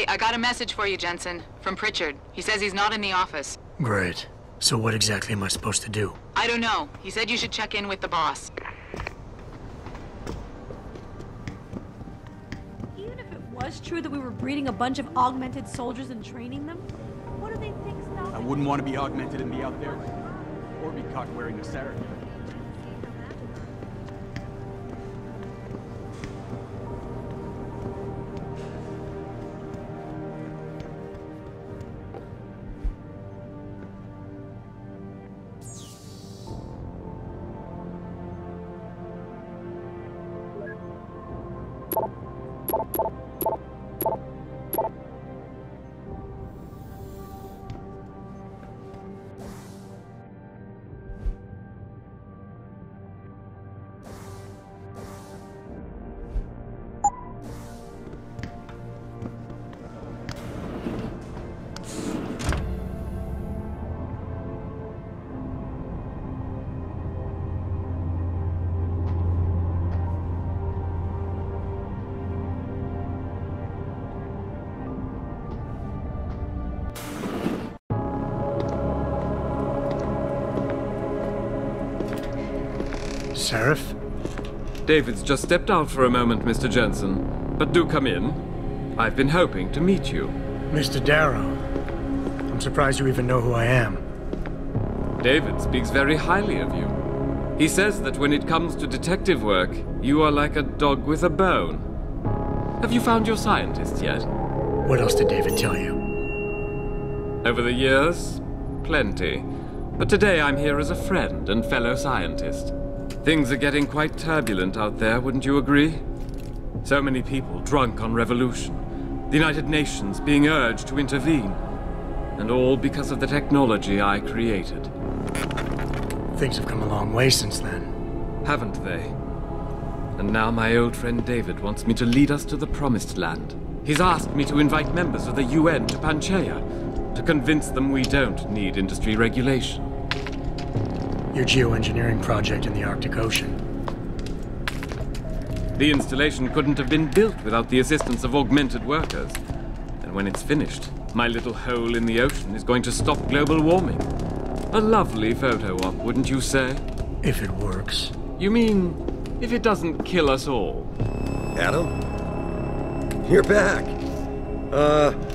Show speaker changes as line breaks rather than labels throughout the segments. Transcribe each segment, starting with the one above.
Hey, I got a message for you, Jensen. From Pritchard. He says he's not in the office.
Great. So what exactly am I supposed to do?
I don't know. He said you should check in with the boss.
Even if it was true that we were breeding a bunch of augmented soldiers and training them, what do they think stopped?
I wouldn't want to be augmented and be out there. Or be caught wearing a saree.
Sheriff?
David's just stepped out for a moment, Mr. Jensen. But do come in. I've been hoping to meet you.
Mr. Darrow. I'm surprised you even know who I am.
David speaks very highly of you. He says that when it comes to detective work, you are like a dog with a bone. Have you found your scientist yet?
What else did David tell you?
Over the years, plenty. But today I'm here as a friend and fellow scientist. Things are getting quite turbulent out there, wouldn't you agree? So many people drunk on revolution. The United Nations being urged to intervene. And all because of the technology I created.
Things have come a long way since then.
Haven't they? And now my old friend David wants me to lead us to the Promised Land. He's asked me to invite members of the UN to Panchaea, to convince them we don't need industry regulation.
Your geoengineering project in the Arctic Ocean.
The installation couldn't have been built without the assistance of augmented workers. And when it's finished, my little hole in the ocean is going to stop global warming. A lovely photo op, wouldn't you say?
If it works.
You mean, if it doesn't kill us all?
Adam? You're back.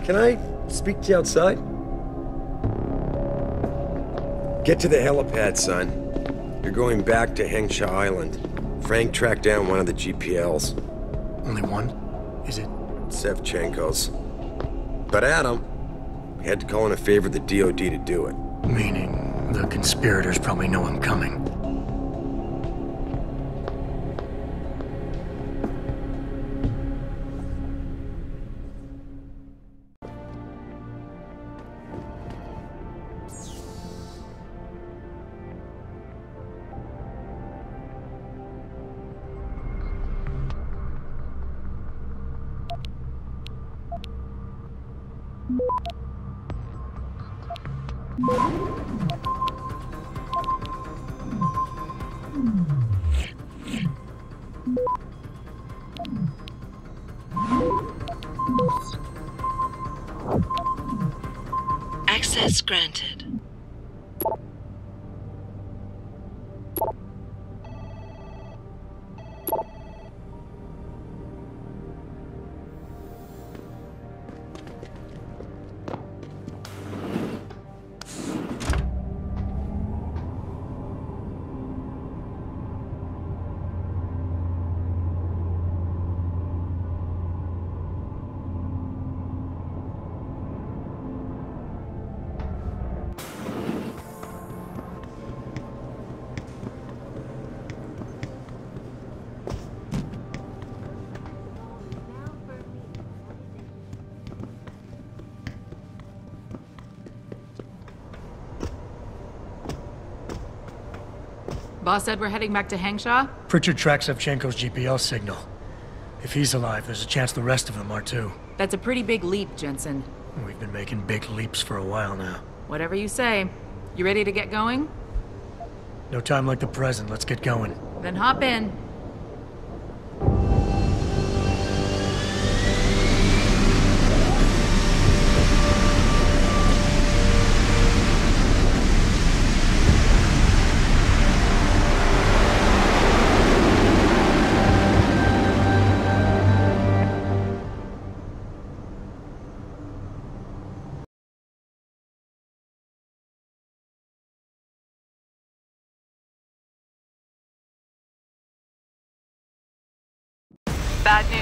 Can I speak to you outside? Get to the helipad, son. You're going back to Hengsha Island. Frank tracked down one of the GPLs.
Only one? Is it?
Sevchenko's. But Adam, we had to call in a favor of the DOD to do it.
Meaning, the conspirators probably know I'm coming.
Access granted.
Boss said we're heading back to Hengsha?
Pritchard tracks Sevchenko's GPL signal. If he's alive, there's a chance the rest of them are too.
That's a pretty big leap, Jensen.
We've been making big leaps for a while now.
Whatever you say. You ready to get going?
No time like the present. Let's get going.
Then hop in.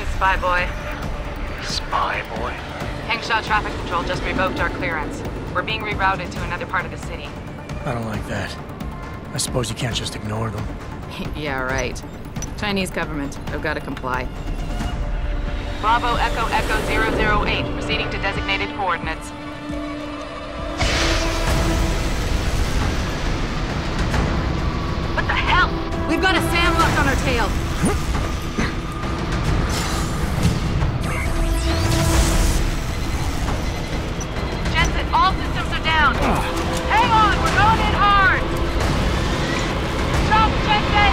Thanks, Spy Boy.
Spy boy?
Hengshaw Traffic Control just revoked our clearance. We're being rerouted to another part of the city.
I don't like that. I suppose you can't just ignore them.
Yeah, right. Chinese government. I've got to comply. Bravo Echo Echo 008, proceeding to designated coordinates. What the hell? We've got a sandlock on our tail. Jensen, all systems are down. Hang on, we're going in hard. Stop, Jensen!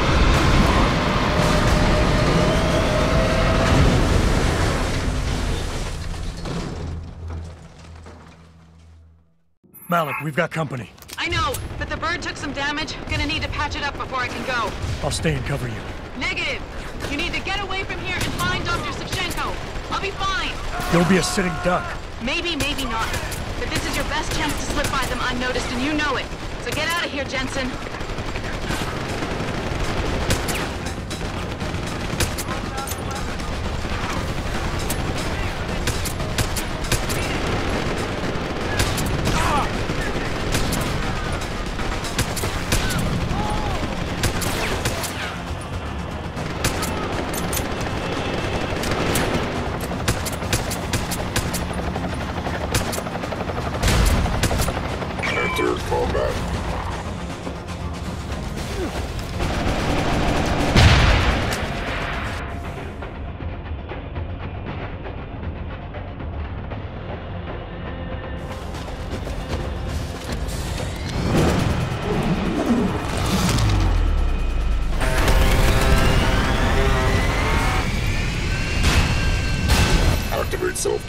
Malik, we've got company.
I know, but the bird took some damage. Gonna need to patch it up before I can go.
I'll stay and cover you.
Negative. You need to get away from here and find Dr. Savchenko. I'll be fine.
You'll be a sitting duck.
Maybe, maybe not. But this is your best chance to slip by them unnoticed, and you know it. So get out of here, Jensen.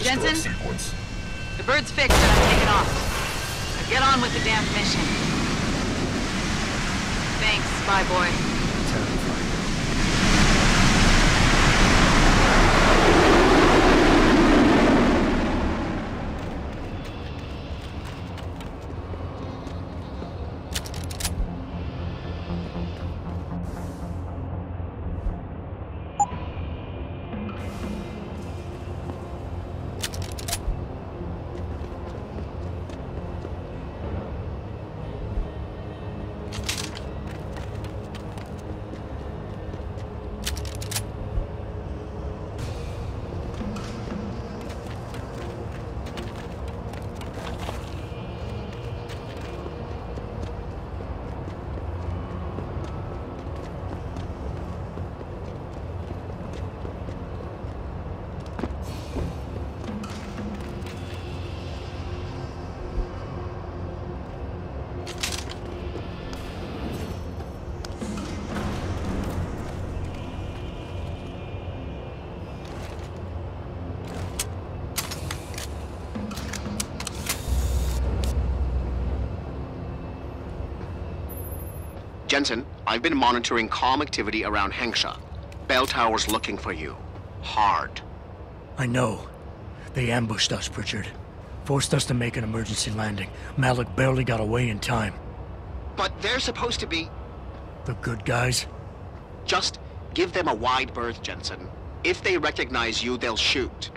Jensen?
Sequence.
The bird's fixed and I'm taking off. Now get on with the damn mission. Thanks, Spy Boy.
Jensen, I've been monitoring comm activity around Hengsha. Bell Tower's looking for you. Hard.
I know. They ambushed us, Pritchard. Forced us to make an emergency landing. Malik barely got away in time.
But they're supposed to be...
The good guys?
Just give them a wide berth, Jensen. If they recognize you, they'll shoot.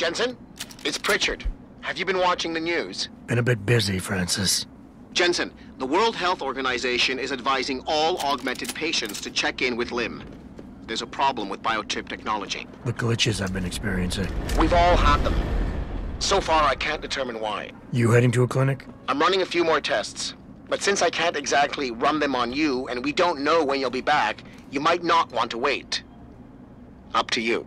Jensen, it's Pritchard. Have you been watching the news?
Been a bit busy, Francis.
Jensen, the World Health Organization is advising all augmented patients to check in with Lim. There's a problem with biochip technology.
The glitches I've been experiencing.
We've all had them. So far, I can't determine why.
You heading to a clinic?
I'm running a few more tests. But since I can't exactly run them on you, and we don't know when you'll be back, you might not want to wait. Up to you.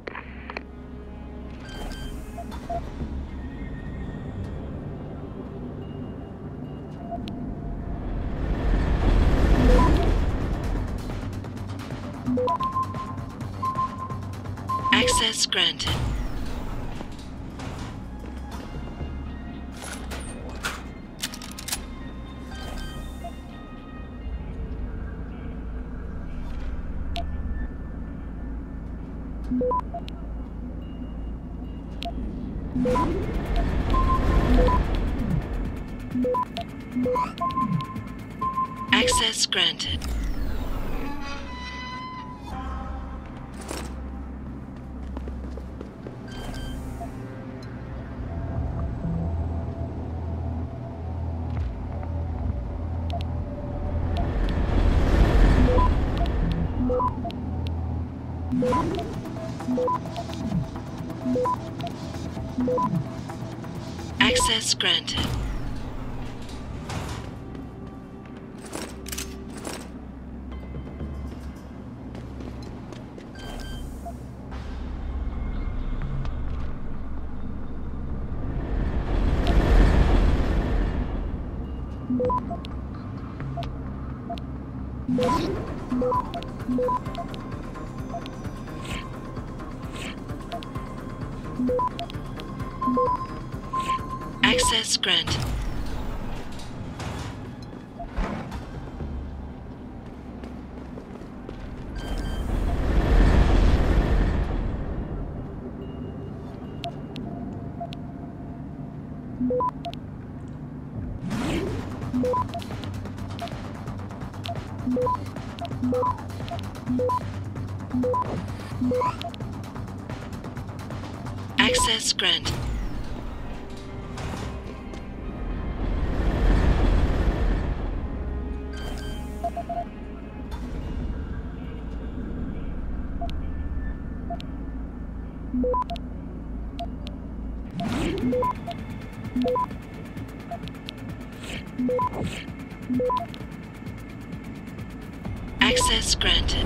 Access granted. Access granted. Access granted. Access granted. Access granted. Access granted.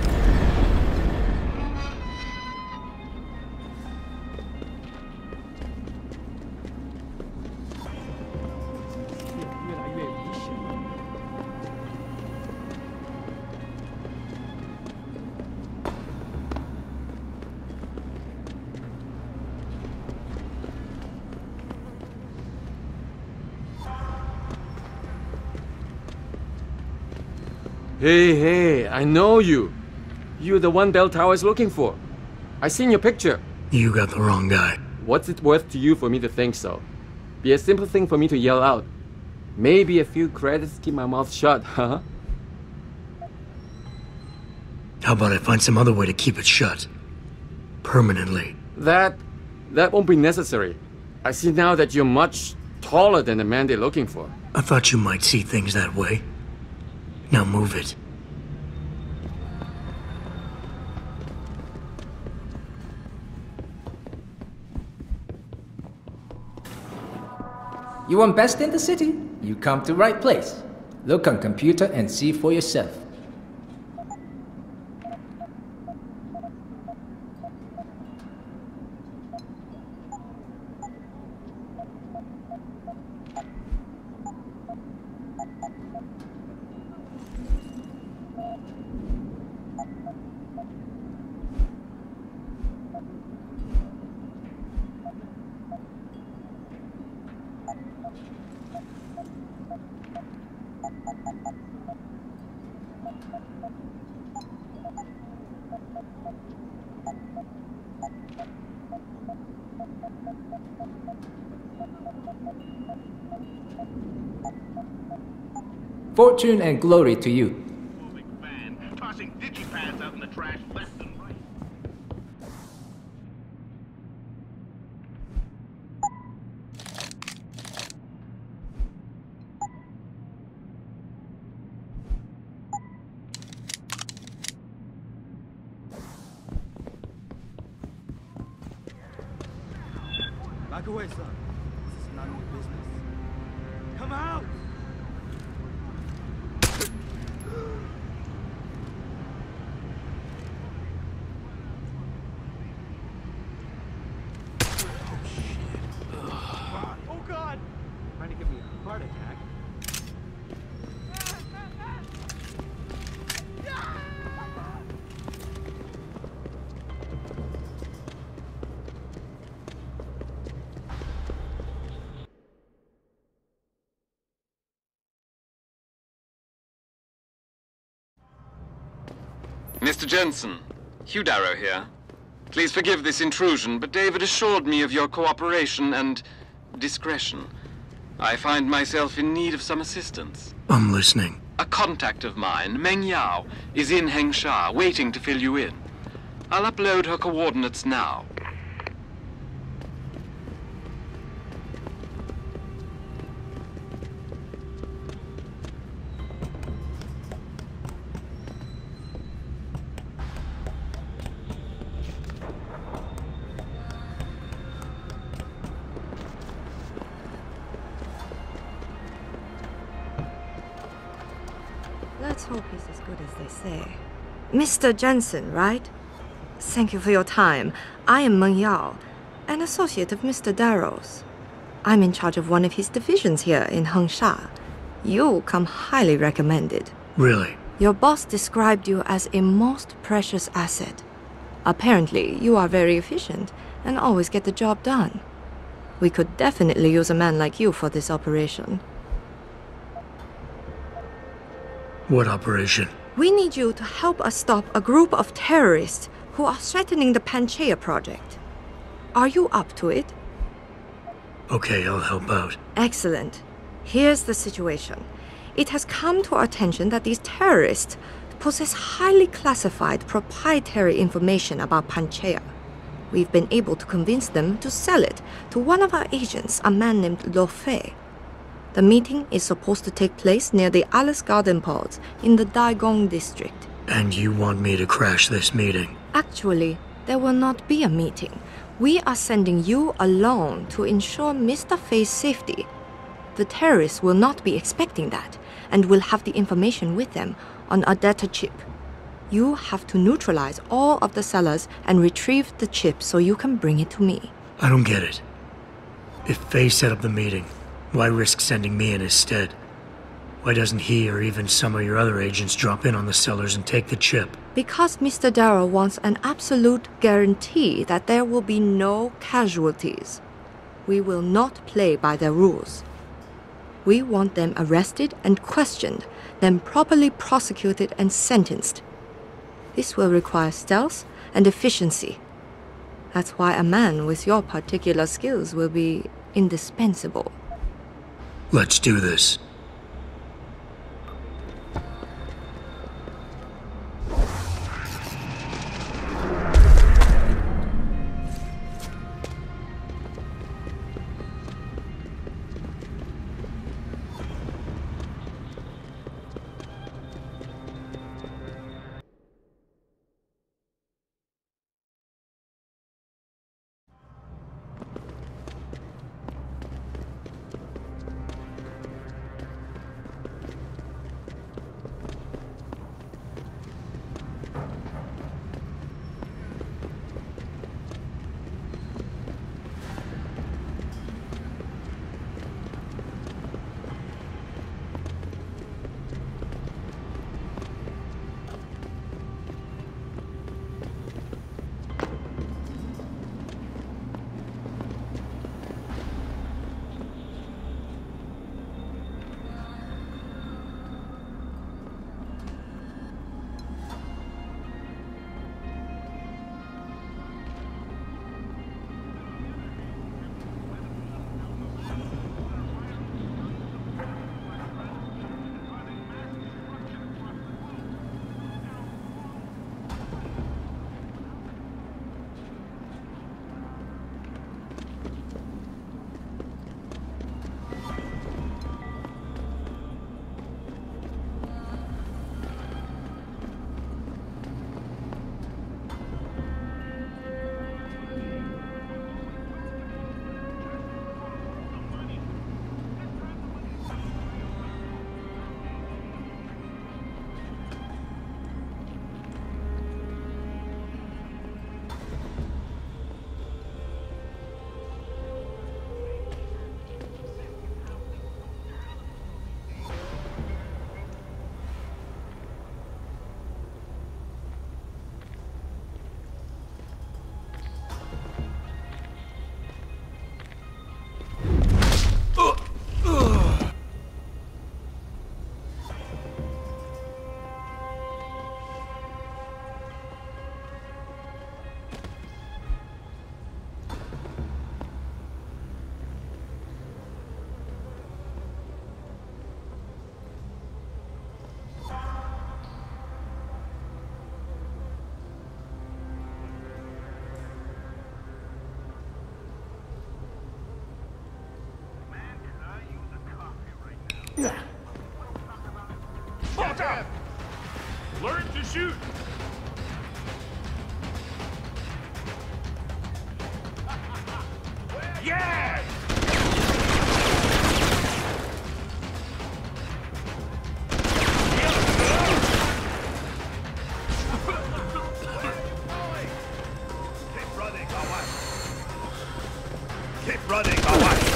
Hey, I know you. You're the one Bell Tower is looking for. I seen your picture.
You got the wrong guy.
What's it worth to you for me to think so? Be a simple thing for me to yell out. Maybe a few credits keep my mouth shut, huh?
How about I find some other way to keep it shut? Permanently.
That won't be necessary. I see now that you're much taller than the man they're looking for.
I thought you might see things that way. Now move it.
You want best in the city? You come to right place. Look on computer and see for yourself. Fortune and glory to you.
Big fan, tossing digipads out in the trash left and right.
Back away, son. This is none of your business. Come out! Oh, God! Trying to give me a heart attack.
Mr. Jensen, Hugh Darrow here. Please forgive this intrusion, but David assured me of your cooperation and discretion. I find myself in need of some assistance.
I'm listening.
A contact of mine, Meng Yao, is in Hengsha, waiting to fill you in. I'll upload her coordinates now.
Let's hope he's as good as they say. Mr. Jensen, right? Thank you for your time. I am Meng Yao, an associate of Mr. Darrow's. I'm in charge of one of his divisions here in Hengsha. You come highly recommended.
Really?
Your boss described you as a most precious asset. Apparently, you are very efficient and always get the job done. We could definitely use a man like you for this operation.
What operation?
We need you to help us stop a group of terrorists who are threatening the Panchaea project. Are you up to it?
Okay, I'll help out.
Excellent. Here's the situation. It has come to our attention that these terrorists possess highly classified proprietary information about Panchaea. We've been able to convince them to sell it to one of our agents, a man named Lo Fei. The meeting is supposed to take place near the Alice Garden pods in the Daigong district.
And you want me to crash this meeting?
Actually, there will not be a meeting. We are sending you alone to ensure Mr. Fei's safety. The terrorists will not be expecting that, and will have the information with them on a data chip. You have to neutralize all of the sellers and retrieve the chip so you can bring it to me.
I don't get it. If Fei set up the meeting, why risk sending me in his stead? Why doesn't he or even some of your other agents drop in on the sellers and take the chip?
Because Mr. Darrow wants an absolute guarantee that there will be no casualties. We will not play by their rules. We want them arrested and questioned, then properly prosecuted and sentenced. This will require stealth and efficiency. That's why a man with your particular skills will be indispensable.
Let's do this.
Watch out! Learn to shoot! Yeah! Keep running, alright. Keep running, alright.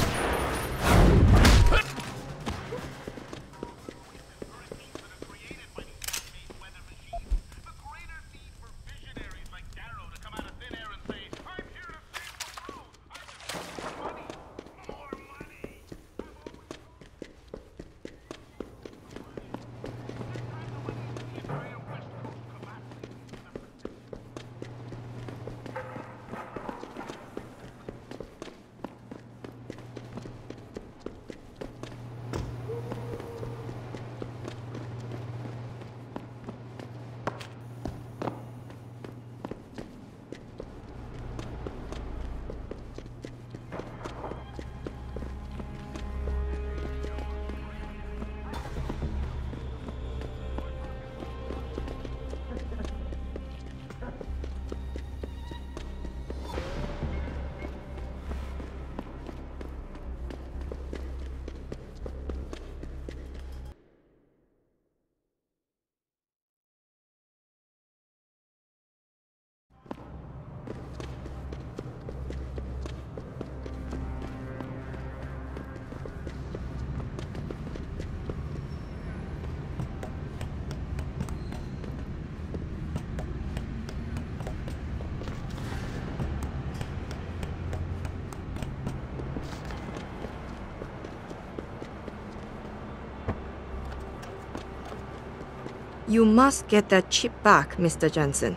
You must get that chip back, Mr. Jensen.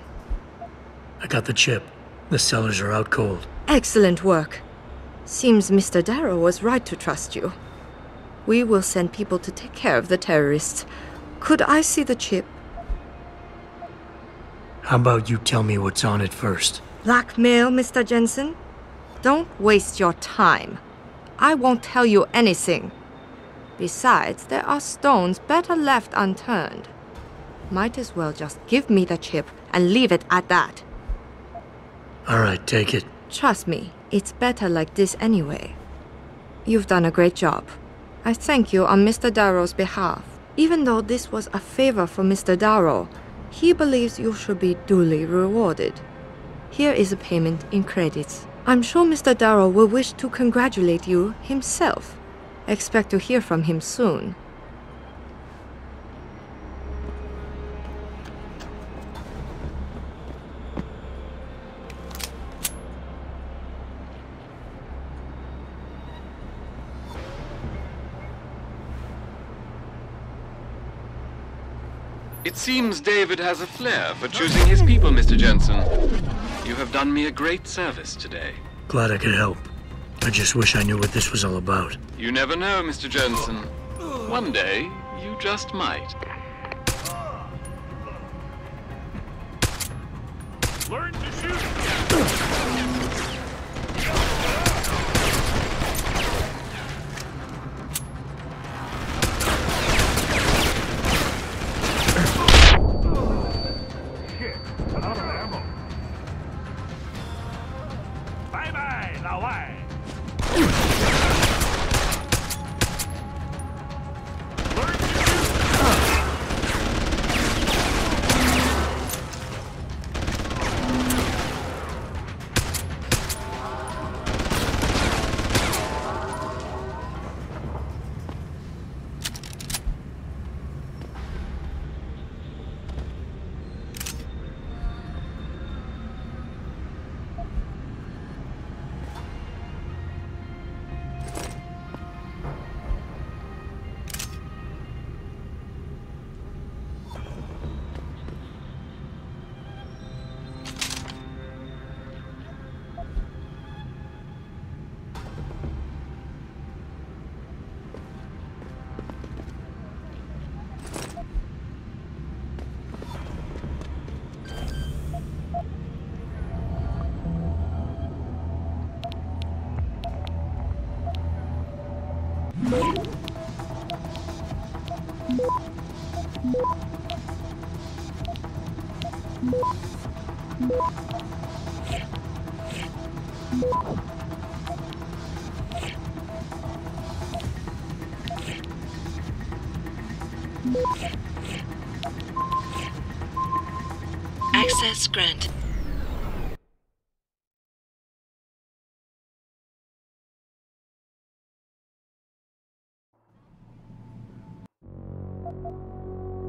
I got the chip. The cellars are out cold.
Excellent work. Seems Mr. Darrow was right to trust you. We will send people to take care of the terrorists. Could I see the chip?
How about you tell me what's on it first?
Blackmail, Mr. Jensen? Don't waste your time. I won't tell you anything. Besides, there are stones better left unturned. Might as well just give me the chip and leave it at that.
All right, take it.
Trust me, it's better like this anyway. You've done a great job. I thank you on Mr. Darrow's behalf. Even though this was a favor for Mr. Darrow, he believes you should be duly rewarded. Here is a payment in credits. I'm sure Mr. Darrow will wish to congratulate you himself. Expect to hear from him soon.
It seems David has a flair for choosing his people, Mr. Jensen. You have done me a great service today.
Glad I could help. I just wish I knew what this was all about.
You never know, Mr. Jensen. One day, you just might.
Learn to shoot!
Access granted.